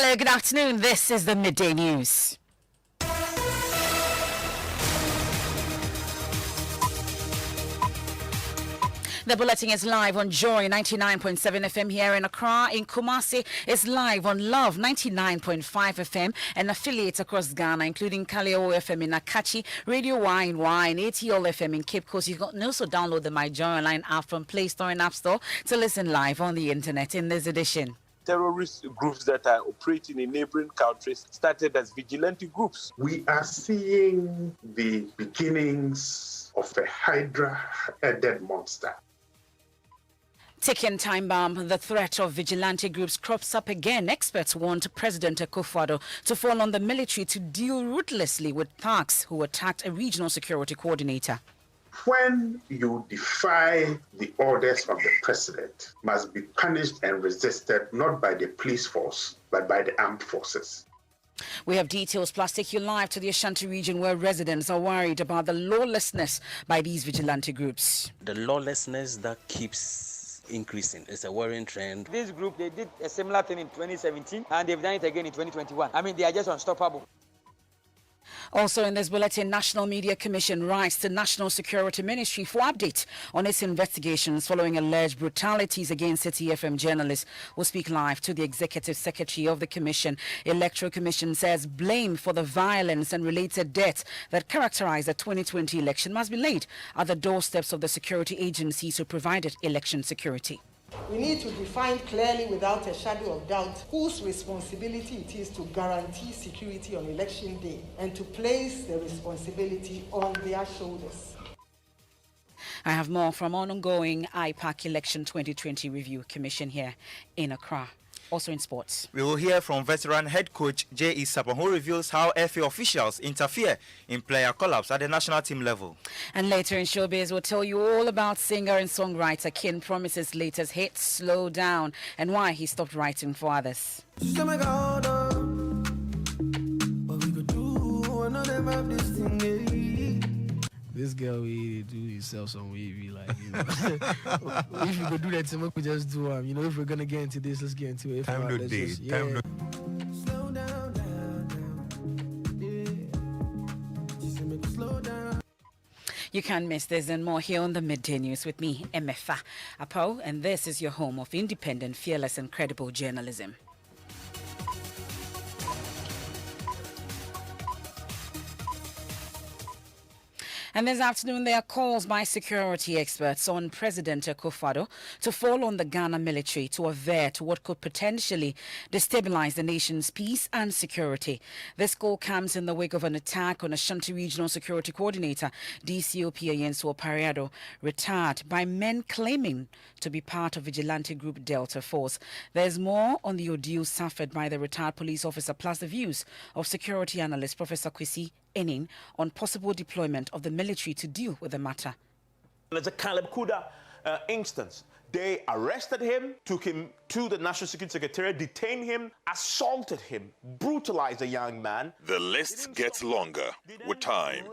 Hello, good afternoon. This is the Midday News. The bulletin is live on Joy 99.7 FM here in Accra. In Kumasi, it's live on Love 99.5 FM and affiliates across Ghana, including Kaleo FM in Akachi, Radio Wine, ATL FM in Cape Coast. You can also download the My Joy Online app from Play Store and App Store to listen live on the internet in this edition. Terrorist groups that are operating in neighboring countries started as vigilante groups. We are seeing the beginnings of a Hydra-headed monster. Ticking time bomb, the threat of vigilante groups crops up again. Experts want President Akufo-Addo to fall on the military to deal ruthlessly with thugs who attacked a regional security coordinator. When you defy the orders of the president, must be punished and resisted not by the police force, but by the armed forces. We have details plus take you live to the Ashanti region where residents are worried about the lawlessness by these vigilante groups. The lawlessness that keeps increasing is a worrying trend. This group, they did a similar thing in 2017 and they've done it again in 2021. I mean, they are just unstoppable. Also in this bulletin, National Media Commission writes to National Security Ministry for update on its investigations following alleged brutalities against City FM journalists. We'll speak live to the Executive Secretary of the Commission. Electoral Commission says blame for the violence and related deaths that characterized the 2020 election must be laid at the doorsteps of the security agencies who provided election security. We need to define clearly, without a shadow of doubt, whose responsibility it is to guarantee security on election day and to place the responsibility on their shoulders. I have more from ongoing IPAC Election 2020 Review Commission here in Accra. Also in sports, we will hear from veteran head coach J.E. Sapon, who reveals how FA officials interfere in player call-ups at the national team level. And later in showbiz, we'll tell you all about singer and songwriter Ken Promise's latest hit, Slow Down, and why he stopped writing for others. This girl, we do yourself some way, we like, you know. If you could do that, we could just do, if we're gonna get into this, let's get into it. Time to date. Yeah. Slow down, slow down. You can't miss this and more here on the Midday News with me, Emefa Apo, and this is your home of independent, fearless, and credible journalism. And this afternoon, there are calls by security experts on President Akufo-Addo to fall on the Ghana military to avert what could potentially destabilize the nation's peace and security. This call comes in the wake of an attack on Ashanti Regional Security Coordinator, DCOP Ayensu Opariado, retired by men claiming to be part of vigilante group Delta Force. There's more on the ordeal suffered by the retired police officer, plus the views of security analyst Professor Kwesi Enin on possible deployment of the military to deal with the matter. There's a Caleb Kuda instance. They arrested him, took him to the National Security Secretariat, detained him, assaulted him, brutalized a young man. The list gets longer with time.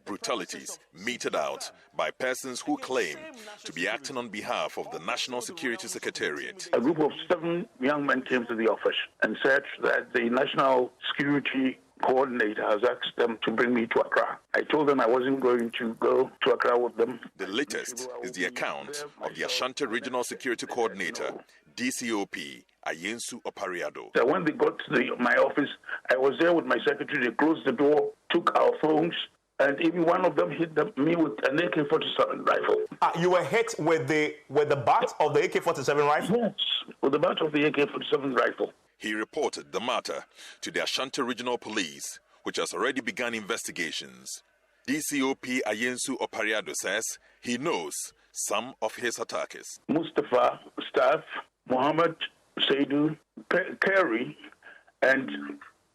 Brutalities meted out by persons who claim to be acting on behalf of the National Security Secretariat. A group of 7 young men came to the office and said that the National Security Coordinator has asked them to bring me to Accra. I told them I wasn't going to go to Accra with them. The latest is the account of the Ashanti Regional Security Coordinator, DCOP Ayensu Opariado. So when they got to my office, I was there with my secretary. They closed the door, took our phones, and even one of them hit me with an AK-47 rifle. You were hit with the butt of the AK-47 rifle? Yes, with the butt of the AK-47 rifle. He reported the matter to the Ashanti Regional Police, which has already begun investigations. DCOP Ayensu Opariado says he knows some of his attackers. Mustafa, Staff, Mohammed, Saidu, Kerry, and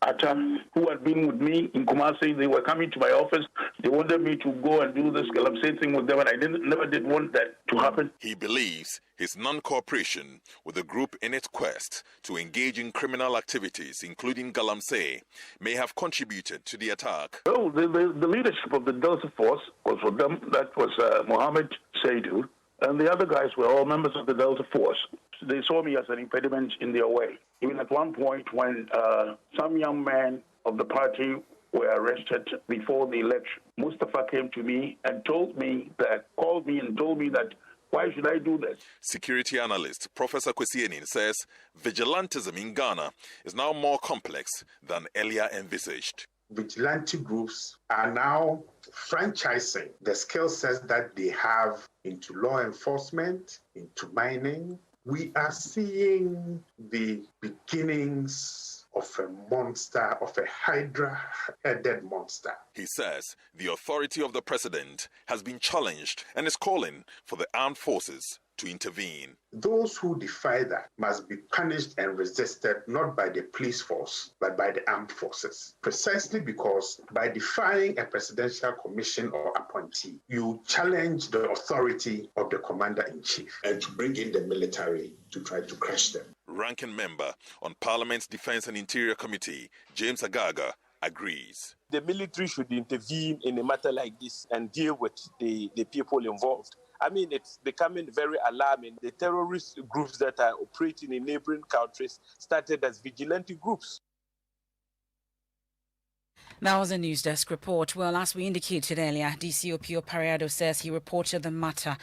Atta, who had been with me in Kumasi, they were coming to my office. They wanted me to go and do this Galamsey thing with them, and I never did want that to happen. He believes his non-cooperation with the group in its quest to engage in criminal activities, including Galamsey, may have contributed to the attack. Oh, the leadership of the Delta Force was for them. That was Mohammed Saidu, and the other guys were all members of the Delta Force. They saw me as an impediment in their way. Even at one point when some young men of the party were arrested before the election, Mustafa came to me and called me and told me that, why should I do this? Security analyst Professor Kwesienin says vigilantism in Ghana is now more complex than earlier envisaged. Vigilante groups are now franchising the skill sets that they have into law enforcement, into mining. We are seeing the beginnings of a monster, of a hydra-headed monster. He says the authority of the president has been challenged and is calling for the armed forces to intervene. Those who defy that must be punished and resisted not by the police force, but by the armed forces. Precisely because by defying a presidential commission or appointee, you challenge the authority of the commander-in-chief and to bring in the military to try to crush them. Ranking member on Parliament's Defense and Interior Committee, James Agaga, agrees. The military should intervene in a matter like this and deal with the people involved. I mean, it's becoming very alarming. The terrorist groups that are operating in neighboring countries started as vigilante groups. That was a News Desk report. Well, as we indicated earlier, DCOP Opariado says he reported the matter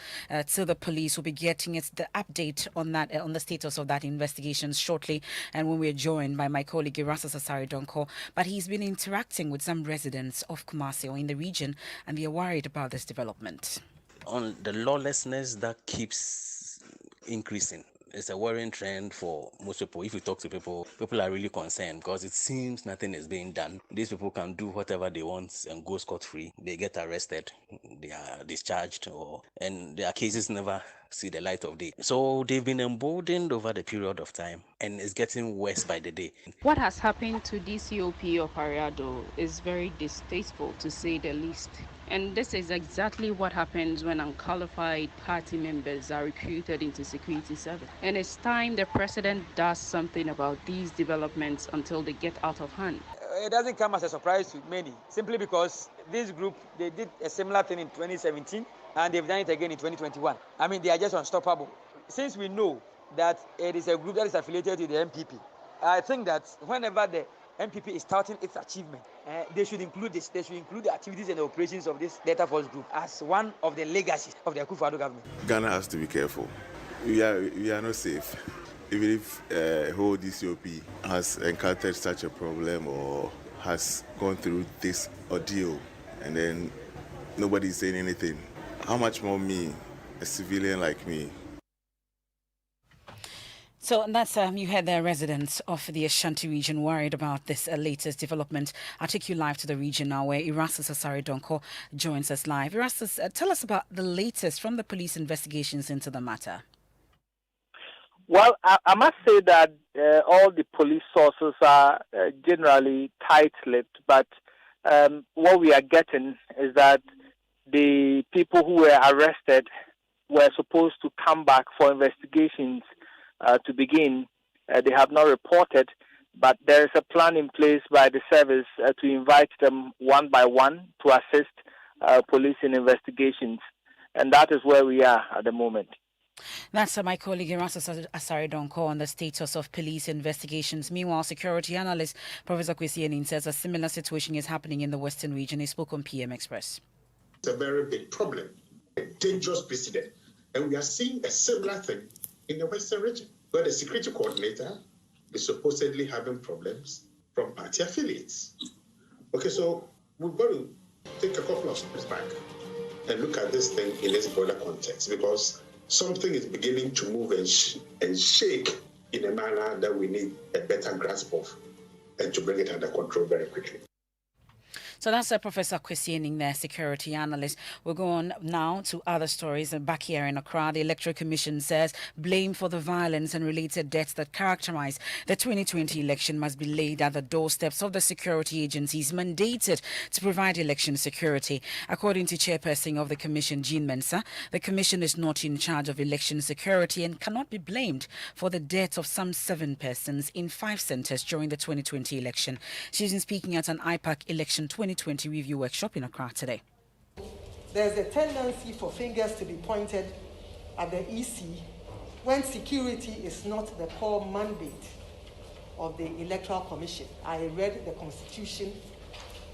to the police. We'll be getting the update on that, on the status of that investigation shortly, and when we're joined by my colleague Irasa Sasari Donko. But he's been interacting with some residents of Kumasi or in the region, and they're worried about this development. On the lawlessness that keeps increasing. It's a worrying trend for most people. If you talk to people, people are really concerned because it seems nothing is being done. These people can do whatever they want and go scot-free. They get arrested, they are discharged, and their cases never see the light of day. So they've been emboldened over the period of time, and it's getting worse by the day. What has happened to DCOP of Ariado is very distasteful, to say the least. And this is exactly what happens when unqualified party members are recruited into security service. And it's time the president does something about these developments until they get out of hand. It doesn't come as a surprise to many, simply because this group, they did a similar thing in 2017, and they've done it again in 2021. I mean, they are just unstoppable. Since we know that it is a group that is affiliated to the MPP, I think that whenever the MPP is touting its achievement, they should include this. They should include the activities and the operations of this Delta Force group as one of the legacies of the Akufo-Addo government. Ghana has to be careful. We are not safe. Even if whole DCOP has encountered such a problem or has gone through this ordeal, and then nobody is saying anything, how much more me, a civilian like me? So that's you heard the residents of the Ashanti region worried about this latest development. I'll take you live to the region now, where Erastus Asari Donko joins us live. Erastus, tell us about the latest from the police investigations into the matter. Well, I must say that all the police sources are generally tight-lipped, but what we are getting is that the people who were arrested were supposed to come back for investigations to begin. They have not reported, but there is a plan in place by the service to invite them one by one to assist police in investigations. And that is where we are at the moment. That's my colleague Erastus Asari Donko on the status of police investigations. Meanwhile, security analyst Professor Kwesienin says a similar situation is happening in the Western region. He spoke on PM Express. It's a very big problem, a dangerous precedent. And we are seeing a similar thing in the Western region, where the security coordinator is supposedly having problems from party affiliates. Okay, so we've got to take a couple of steps back and look at this thing in its broader context, because something is beginning to move and shake in a manner that we need a better grasp of and to bring it under control very quickly. So that's Professor Kwesienin there, security analyst. We'll go on now to other stories. Back here in Accra, the Electoral Commission says blame for the violence and related deaths that characterize the 2020 election must be laid at the doorsteps of the security agencies mandated to provide election security. According to Chairperson of the Commission, Jean Mensah, the Commission is not in charge of election security and cannot be blamed for the death of some 7 persons in 5 centres during the 2020 election. She's been speaking at an IPAC election 2020 review workshop in Accra today. There's a tendency for fingers to be pointed at the EC when security is not the core mandate of the Electoral Commission. I read the Constitution,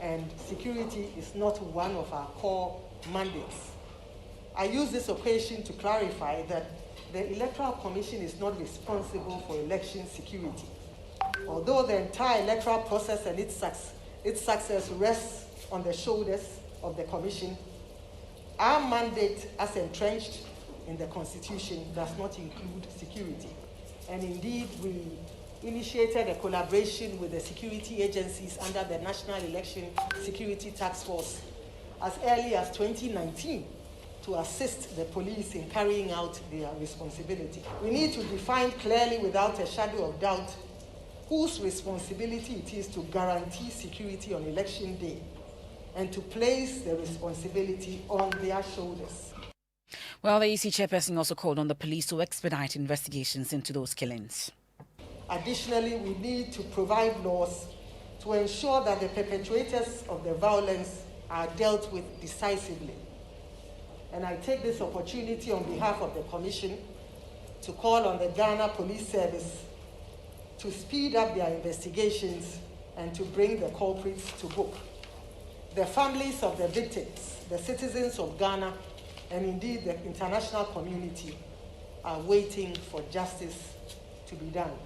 and security is not one of our core mandates. I use this occasion to clarify that the Electoral Commission is not responsible for election security. Although the entire electoral process and its success rests on the shoulders of the Commission, our mandate as entrenched in the Constitution does not include security. And indeed, we initiated a collaboration with the security agencies under the National Election Security Task Force as early as 2019 to assist the police in carrying out their responsibility. We need to define clearly, without a shadow of doubt, whose responsibility it is to guarantee security on election day and to place the responsibility on their shoulders. Well, the EC chairperson also called on the police to expedite investigations into those killings. Additionally, we need to provide laws to ensure that the perpetrators of the violence are dealt with decisively. And I take this opportunity on behalf of the Commission to call on the Ghana Police Service to speed up their investigations and to bring the culprits to book. The families of the victims, the citizens of Ghana, and indeed the international community are waiting for justice to be done.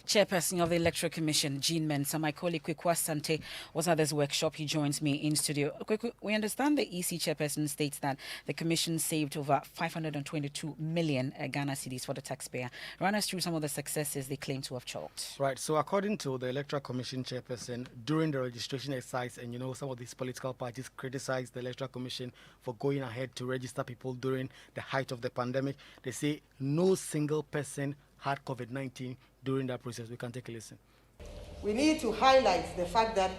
Chairperson of the Electoral Commission, Jean Mensah, my colleague Kweku Asante was at this workshop. He joins me in studio. Kweku, we understand the EC chairperson states that the Commission saved over 522 million Ghana cedis for the taxpayer. Run us through some of the successes they claim to have chalked. Right, so according to the Electoral Commission chairperson, during the registration exercise, and some of these political parties criticized the Electoral Commission for going ahead to register people during the height of the pandemic. They say no single person had COVID-19 during that process. We can take a listen. We need to highlight the fact that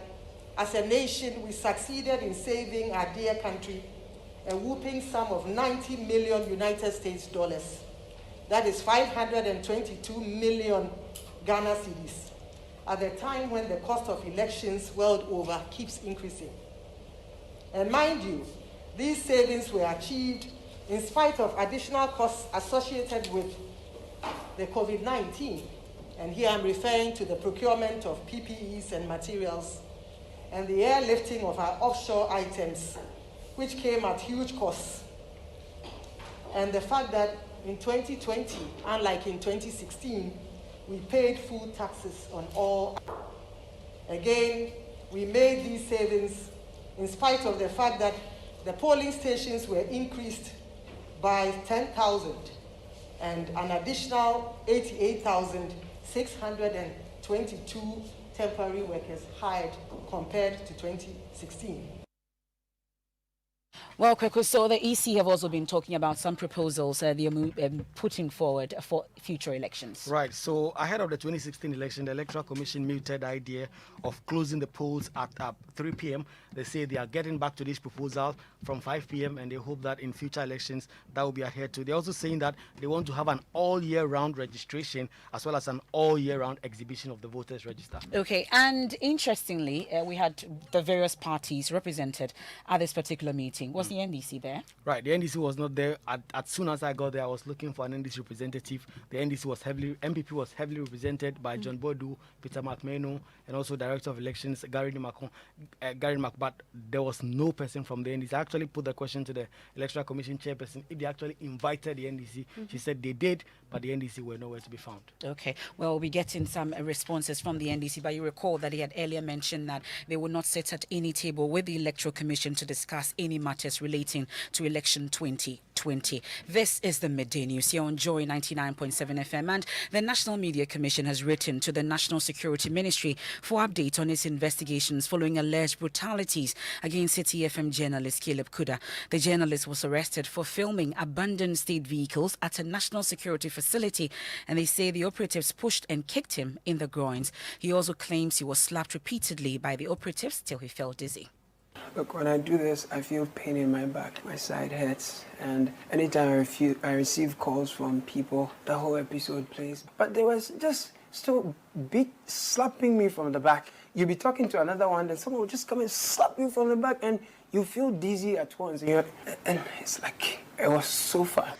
as a nation, we succeeded in saving our dear country a whooping sum of 90 million United States dollars. That is 522 million Ghana cedis, at a time when the cost of elections world over keeps increasing. And mind you, these savings were achieved in spite of additional costs associated with the COVID-19. And here I'm referring to the procurement of PPEs and materials and the airlifting of our offshore items, which came at huge costs. And the fact that in 2020, unlike in 2016, we paid full taxes on all. Again, we made these savings in spite of the fact that the polling stations were increased by 10,000 and an additional 88,622 temporary workers hired compared to 2016. Well, Kweku, so the EC have also been talking about some proposals they are putting forward for future elections. Right, so ahead of the 2016 election, the Electoral Commission mooted the idea of closing the polls at 3 p.m. They say they are getting back to this proposal from 5 p.m. and they hope that in future elections that will be adhered to. They're also saying that they want to have an all-year-round registration as well as an all-year-round exhibition of the voters' register. Okay, and interestingly, we had the various parties represented at this particular meeting. Was the NDC there? Right, the NDC was not there. As soon as I got there, I was looking for an NDC representative. The MPP was heavily represented by John Bodu, Peter McMahon, and also Director of Elections, Gary Macron, but there was no person from the NDC. I actually put the question to the Electoral Commission chairperson if they actually invited the NDC. She said they did, but the NDC were nowhere to be found. Okay, well, we'll be getting some responses from the NDC, but you recall that he had earlier mentioned that they would not sit at any table with the Electoral Commission to discuss any matters relating to election 2020. This is the Midday News here on Joy 99.7 FM, and the National Media Commission has written to the National Security Ministry for update on its investigations following alleged brutalities against City FM journalist Caleb Kuda. The journalist was arrested for filming abandoned state vehicles at a national security facility, and they say the operatives pushed and kicked him in the groins. He also claims he was slapped repeatedly by the operatives till he felt dizzy. Look, when I do this, I feel pain in my back. My side hurts. And anytime I receive calls from people, the whole episode plays. But there was just still slapping me from the back. You'll be talking to another one, then someone will just come and slap you from the back, and you feel dizzy at once. And it's like, it was so fun.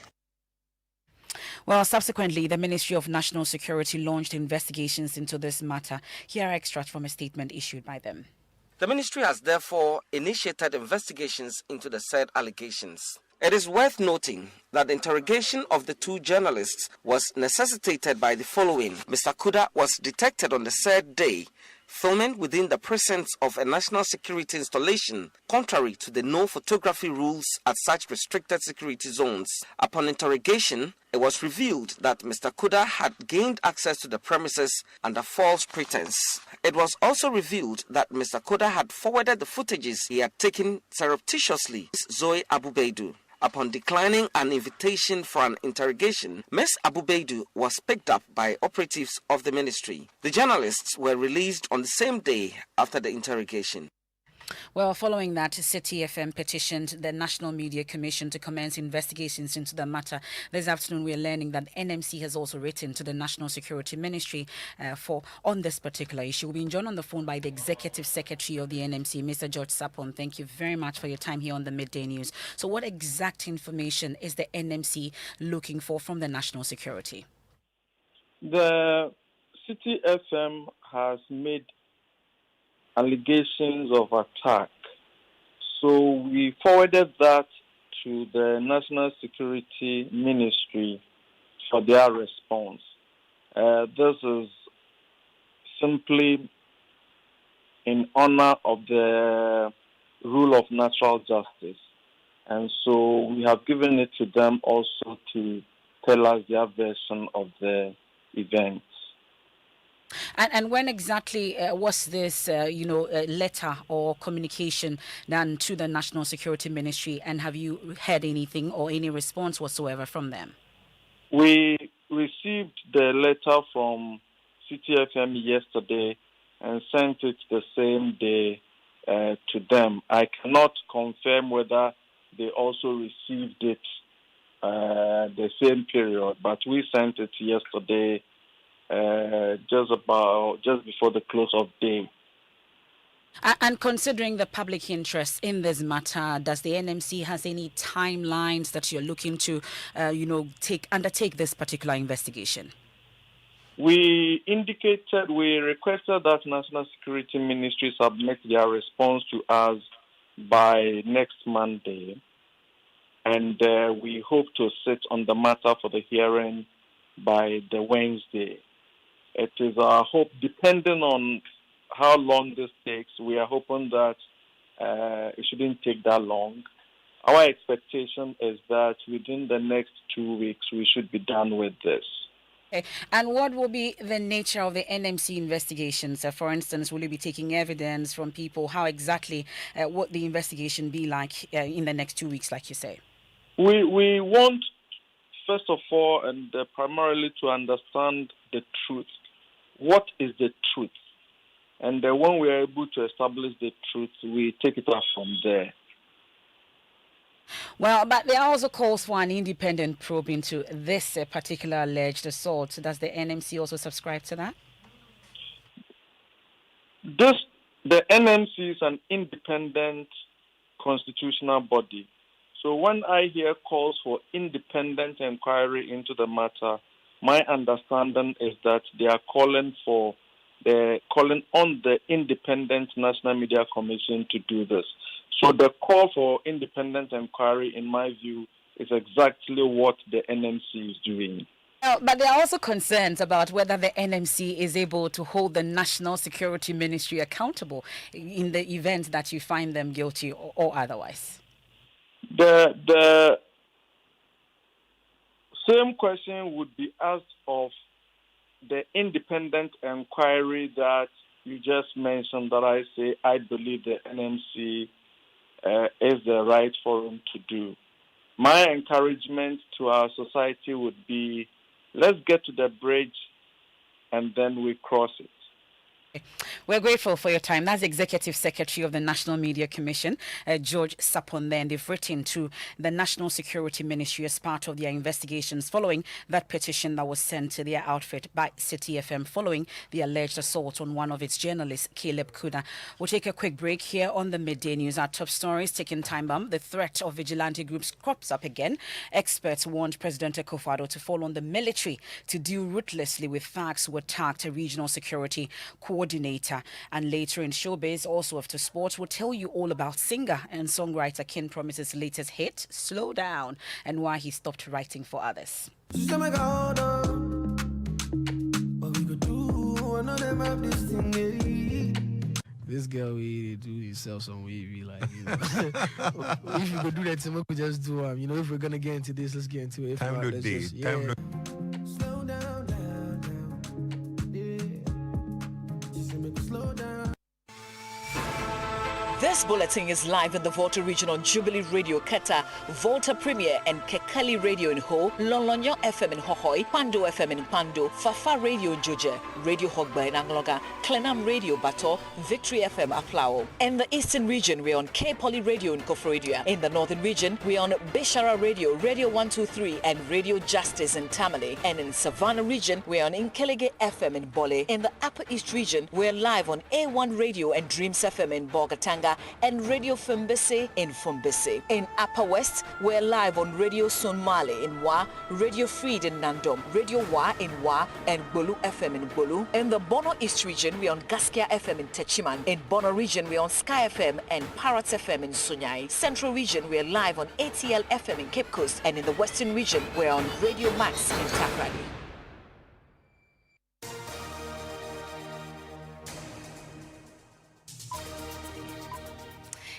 Well, subsequently, the Ministry of National Security launched investigations into this matter. Here are extracts from a statement issued by them. The ministry has therefore initiated investigations into the said allegations. It is worth noting that the interrogation of the two journalists was necessitated by the following. Mr. Kuda was detected on the said day filming within the precincts of a national security installation, contrary to the no photography rules at such restricted security zones. Upon interrogation, it was revealed that Mr. Kuda had gained access to the premises under false pretense. It was also revealed that Mr. Kuda had forwarded the footages he had taken surreptitiously to Zoe Abubeidu. Upon declining an invitation for an interrogation, Ms. Abubeidu was picked up by operatives of the ministry. The journalists were released on the same day after the interrogation. Well, following that, City FM petitioned the National Media Commission to commence investigations into the matter. This afternoon, we are learning that NMC has also written to the National Security Ministry on this particular issue. We'll be joined on the phone by the Executive Secretary of the NMC, Mr. George Sapon. Thank you very much for your time here on the Midday News. So what exact information is the NMC looking for from the National Security? The City FM has made allegations of attack. So we forwarded that to the National Security Ministry for their response. This is simply in honor of the rule of natural justice. And so we have given it to them also to tell us their version of the events. And when exactly was this, letter or communication done to the National Security Ministry? And have you heard anything or any response whatsoever from them? We received the letter from CTFM yesterday and sent it the same day to them. I cannot confirm whether they also received it the same period, but we sent it yesterday. Just before the close of day. And considering the public interest in this matter, does the NMC has any timelines that you're looking to, undertake this particular investigation? We requested that National Security Ministry submit their response to us by next Monday, and we hope to sit on the matter for the hearing by the Wednesday. It is our hope, depending on how long this takes, we are hoping that it shouldn't take that long. Our expectation is that within the next 2 weeks, we should be done with this. Okay. And what will be the nature of the NMC investigations? For instance, will you be taking evidence from people? How exactly would the investigation be like in the next 2 weeks, like you say? We want, first of all, and primarily to understand the truth. What is the truth? And when we are able to establish the truth, we take it up from there. Well, but there are also calls for an independent probe into this particular alleged assault. Does the NMC also subscribe to that? The NMC is an independent constitutional body. So when I hear calls for independent inquiry into the matter, my understanding is that they are calling on the Independent National Media Commission to do this. So the call for independent inquiry, in my view, is exactly what the NMC is doing. But there are also concerns about whether the NMC is able to hold the National Security Ministry accountable in the event that you find them guilty or otherwise. The same question would be asked of the independent inquiry that you just mentioned, that I say I believe the NMC is the right forum to do. My encouragement to our society would be, let's get to the bridge and then we cross it. We're grateful for your time. That's Executive Secretary of the National Media Commission, George Sapon there. And they've written to the National Security Ministry as part of their investigations following that petition that was sent to their outfit by City FM following the alleged assault on one of its journalists, Caleb Kuda. We'll take a quick break here on the Midday News. Our top stories, taking time bomb. The threat of vigilante groups crops up again. Experts warned President Akufo-Addo to fall on the military to deal ruthlessly with thugs who attacked a regional security coordinator. And later in showbiz, also after sports, we'll tell you all about singer and songwriter Ken Promise's latest hit, Slow Down, and why he stopped writing for others. This girl, we do yourself some way, we like, you know. If you could do that, we could just do, if we're gonna get into this, let's get into it. If Time not, no let's day. just, Time no. Slow down, yeah. She said, make me slow down. This bulletin is live in the Volta region on Jubilee Radio Keta, Volta Premier and Kekali Radio in Ho, Lolonyo FM in Hohoi, Pando FM in Pando, Fafa Radio in Joje, Radio Hogba in Angloga, Klenam Radio Bato, Victory FM Aflao. In the eastern region, we're on K Poly Radio in Kofrodia. In the northern region, we're on Bishara Radio, Radio 123 and Radio Justice in Tamale. And in Savannah region, we're on Inkelege FM in Bole. In the upper east region, we're live on A1 Radio and Dreams FM in Bogatanga and Radio Fumbese in Fumbese. In Upper West, we're live on Radio Sonmale in Wa, Radio Freed in Nandom, Radio Wa in Wa, and Bolu FM in Bolu. In the Bono East region, we're on Gaskia FM in Techiman. In Bono region, we're on Sky FM and Parrot FM in Sunyai. Central region, we're live on ATL FM in Cape Coast. And in the Western region, we're on Radio Max in Takrady.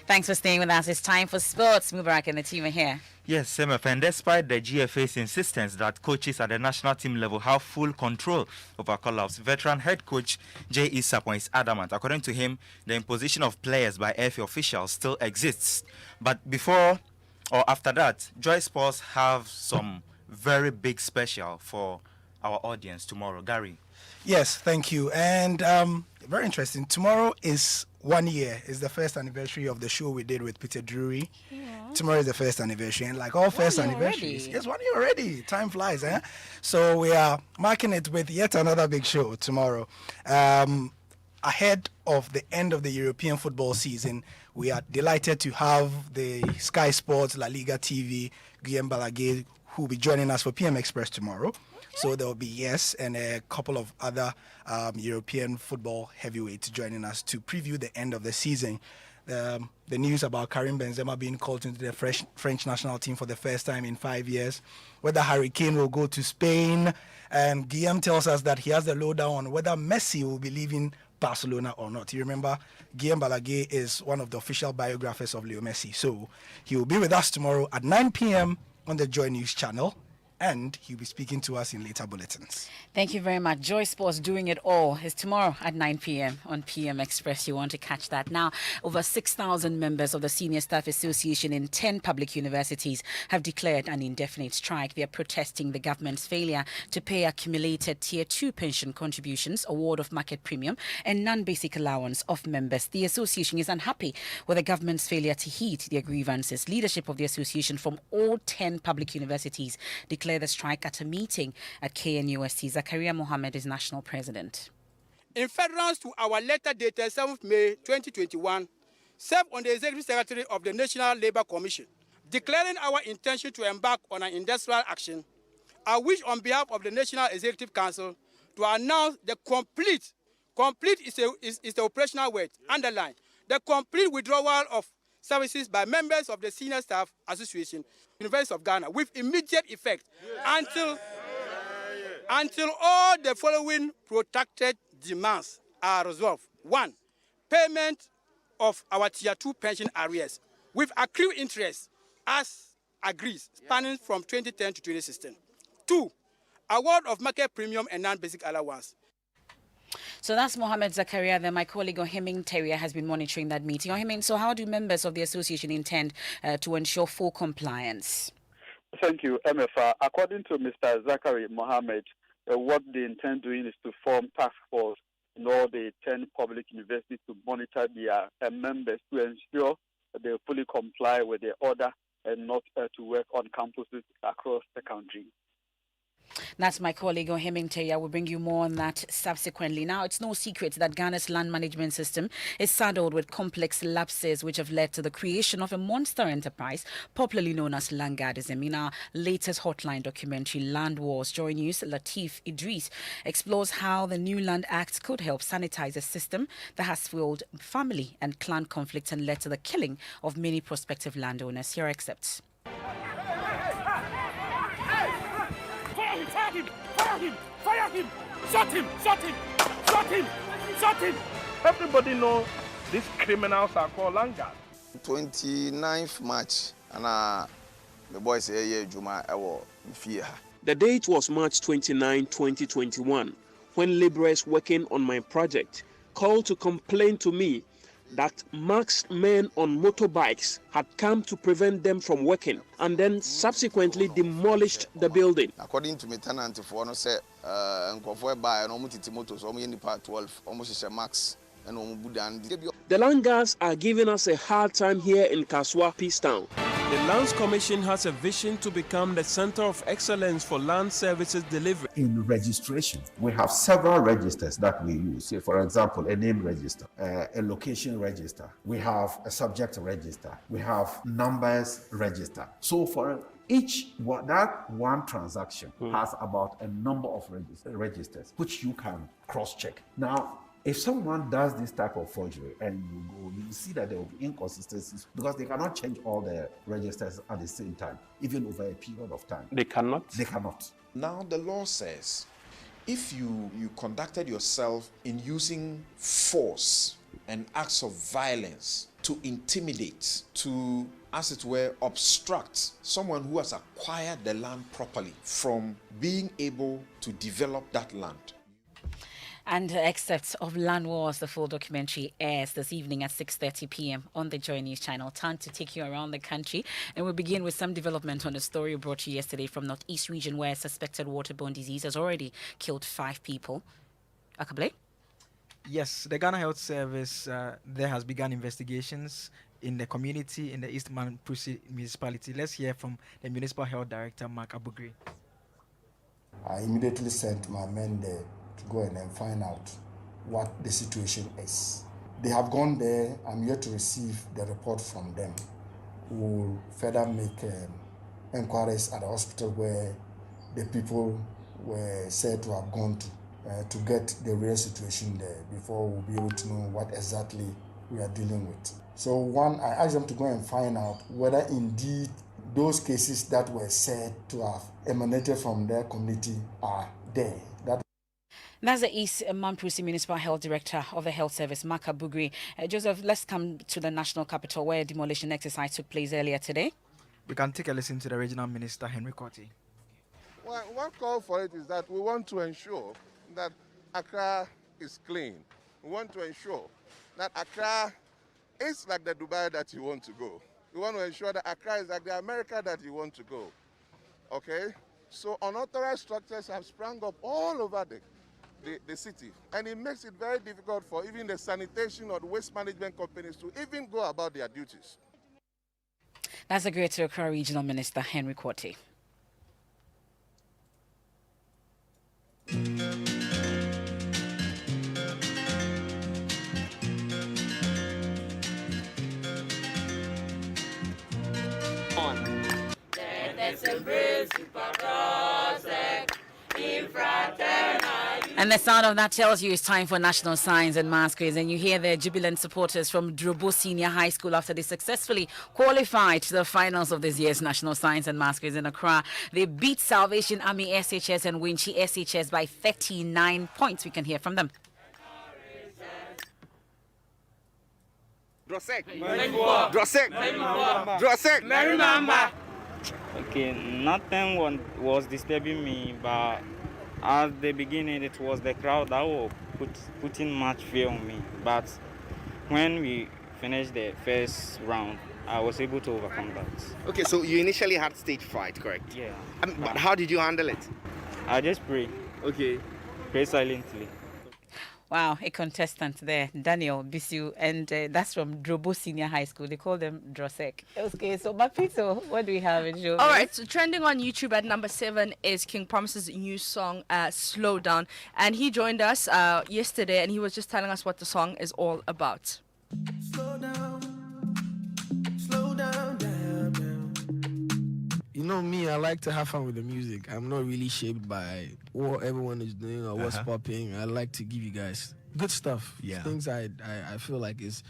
Thanks for staying with us. It's time for sports. Mubarak and the team are here. Yes, and despite the GFA's insistence that coaches at the national team level have full control over call-ups, veteran head coach J.E. Sapon is adamant. According to him, the imposition of players by FA officials still exists. But before or after that, Joy Sports have some very big special for our audience tomorrow. Gary. Yes, thank you. And very interesting. Tomorrow is 1 year. It's the first anniversary of the show we did with Peter Drury. Yeah. Tomorrow is the first anniversary. And like all first anniversaries, it's 1 year already. Time flies, eh? So we are marking it with yet another big show tomorrow. Ahead of the end of the European football season, we are delighted to have the Sky Sports La Liga TV, Guillaume Balaguer, who will be joining us for PM Express tomorrow. So there will be and a couple of other European football heavyweights joining us to preview the end of the season. The news about Karim Benzema being called into the French national team for the first time in 5 years, whether Harry Kane will go to Spain, and Guillaume tells us that he has the lowdown on whether Messi will be leaving Barcelona or not. You remember, Guillaume Balaguer is one of the official biographers of Leo Messi. So he will be with us tomorrow at 9 p.m. on the Joy News channel. And he'll be speaking to us in later bulletins. Thank you very much. Joy Sports doing it all is tomorrow at 9 p.m. on PM Express. You want to catch that. Now, over 6,000 members of the Senior Staff Association in 10 public universities have declared an indefinite strike. They are protesting the government's failure to pay accumulated Tier 2 pension contributions, award of market premium, and non-basic allowance of members. The association is unhappy with the government's failure to heed their grievances. Leadership of the association from all 10 public universities declared the strike at a meeting at KNUST. Zakaria Mohammed is national president. In furtherance to our letter dated 7th May 2021, served on the Executive Secretary of the National Labour Commission, declaring our intention to embark on an industrial action, I wish on behalf of the National Executive Council to announce the complete is the operational word, underline, the complete withdrawal of services by members of the Senior Staff Association, University of Ghana, with immediate effect until all the following protracted demands are resolved. 1, payment of our Tier 2 pension arrears with accrued interest as agreed, spanning from 2010 to 2016. 2, award of market premium and non-basic allowance. So that's Mohammed Zakaria. Then my colleague Ohiming Terrier has been monitoring that meeting. Ohiming, so how do members of the association intend to ensure full compliance? Thank you, MFR. According to Mr. Zakaria Mohammed, what they intend doing is to form task force in all the 10 public universities to monitor their members to ensure that they fully comply with the order and not to work on campuses across the country. That's my colleague Oheming I will bring you more on that subsequently. Now, it's no secret that Ghana's land management system is saddled with complex lapses which have led to the creation of a monster enterprise popularly known as landguardism. In our latest Hotline documentary, Land Wars, Joy News' Latif Idris explores how the new Land Act could help sanitize a system that has fueled family and clan conflicts and led to the killing of many prospective landowners. Here are excerpts. Fire him! Shot him! Shot him! Shot him! Shot him! Everybody knows these criminals are called landguards. 29th March, and the boys say, Juma, fear. The date was March 29, 2021, when laborers working on my project called to complain to me that masked men on motorbikes had come to prevent them from working and then subsequently demolished the building. According to my tenant, if one say, buy an almost motor, so only part 12, almost a max. The land guards are giving us a hard time here in Kaswa, Peace Town. The Lands Commission has a vision to become the center of excellence for land services delivery. In registration, we have several registers that we use. Say, for example, a name register, a location register. We have a subject register. We have numbers register. So for each that one transaction has about a number of registers, which you can cross-check. Now, if someone does this type of forgery and you see that there will be inconsistencies because they cannot change all the registers at the same time, even over a period of time. They cannot? They cannot. Now the law says if you conducted yourself in using force and acts of violence to intimidate, to, as it were, obstruct someone who has acquired the land properly from being able to develop that land. And excerpts of Land Wars, the full documentary, airs this evening at 6:30 p.m. on the Joy News channel. Time to take you around the country. And we'll begin with some development on a story brought to you yesterday from Northeast region where a suspected waterborne disease has already killed 5 people. Akable? Yes, the Ghana Health Service there has begun investigations in the community in the East Mamprusi municipality. Let's hear from the Municipal Health Director, Mark Abugri. I immediately sent my men there to go and then find out what the situation is. They have gone there. I'm yet to receive the report from them. We'll further make inquiries at the hospital where the people were said to have gone to get the real situation there before we'll be able to know what exactly we are dealing with. So one, I asked them to go and find out whether indeed those cases that were said to have emanated from their community are there. That's the East Mamprusi Municipal Health Director of the Health Service, Mark Abugri. Joseph, let's come to the national capital where a demolition exercise took place earlier today. We can take a listen to the Regional Minister, Henry Korti. Well, what call for it is that we want to ensure that Accra is clean. We want to ensure that Accra is like the Dubai that you want to go. We want to ensure that Accra is like the America that you want to go. Okay? So unauthorized structures have sprung up all over the city, and it makes it very difficult for even the sanitation or the waste management companies to even go about their duties. That's the Greater Accra Regional Minister, Henry Korti. And the sound of that tells you it's time for National Science and Maths Quiz. And you hear the jubilant supporters from Drobo Senior High School after they successfully qualified to the finals of this year's National Science and Maths Quiz in Accra. They beat Salvation Army SHS and Winchi SHS by 39 points. We can hear from them. Drosek. Okay, nothing was disturbing me, but at the beginning it was the crowd that was putting much fear on me. But when we finished the first round, I was able to overcome that. Okay, so you initially had stage fright, correct? Yeah. But how did you handle it? I just pray. Okay. Pray silently. Wow, a contestant there, Daniel Bisu, and that's from Drobo Senior High School. They call them Drosek. Okay, so Mapito, what do we have in show? All right, so trending on YouTube at number 7 is King Promise's new song, Slow Down. And he joined us yesterday, and he was just telling us what the song is all about. Slow down, down. You know me, I like to have fun with the music. I'm not really shaped by what everyone is doing or what's popping. I like to give you guys good stuff. Yeah. Things I feel like is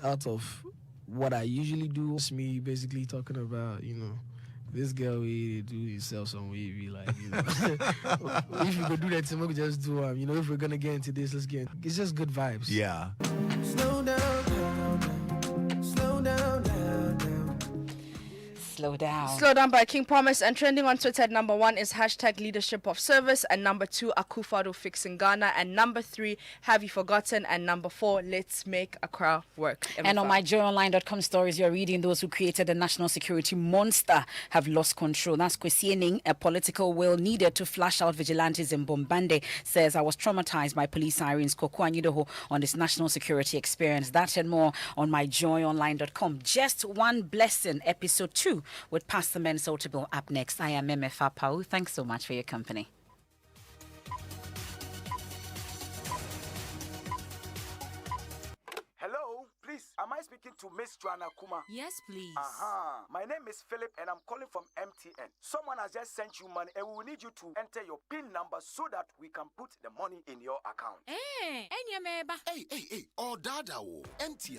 out of what I usually do. It's me basically talking about, this girl we do yourself some way, be like, if you could do that, we just do if we're gonna get into this, let's get. It's just good vibes. Yeah. Slow down, slow down. Slow down. Slow Down by King Promise. And trending on Twitter at number 1 is hashtag leadership of service. And number 2, Akufo-Addo fixing Ghana. And number 3, Have You Forgotten? And number 4, Let's Make Accra Work. And on myjoyonline.com stories, you're reading those who created the national security monster have lost control. That's questioning a political will needed to flash out vigilantes in Bombande. Says, I was traumatized by police sirens. Koko Anyidoho on this national security experience. That and more on myjoyonline.com. Just One Blessing, episode 2. With Pastor Mensa Otabil up next. I am Memefa Pau. Thanks so much for your company. Hello, please, am I speaking to Miss Joanna Kuma? Yes, please. My name is Philip and I'm calling from MTN. Someone has just sent you money and we will need you to enter your PIN number so that we can put the money in your account. Hey, Hey, oh, Dada, MTN.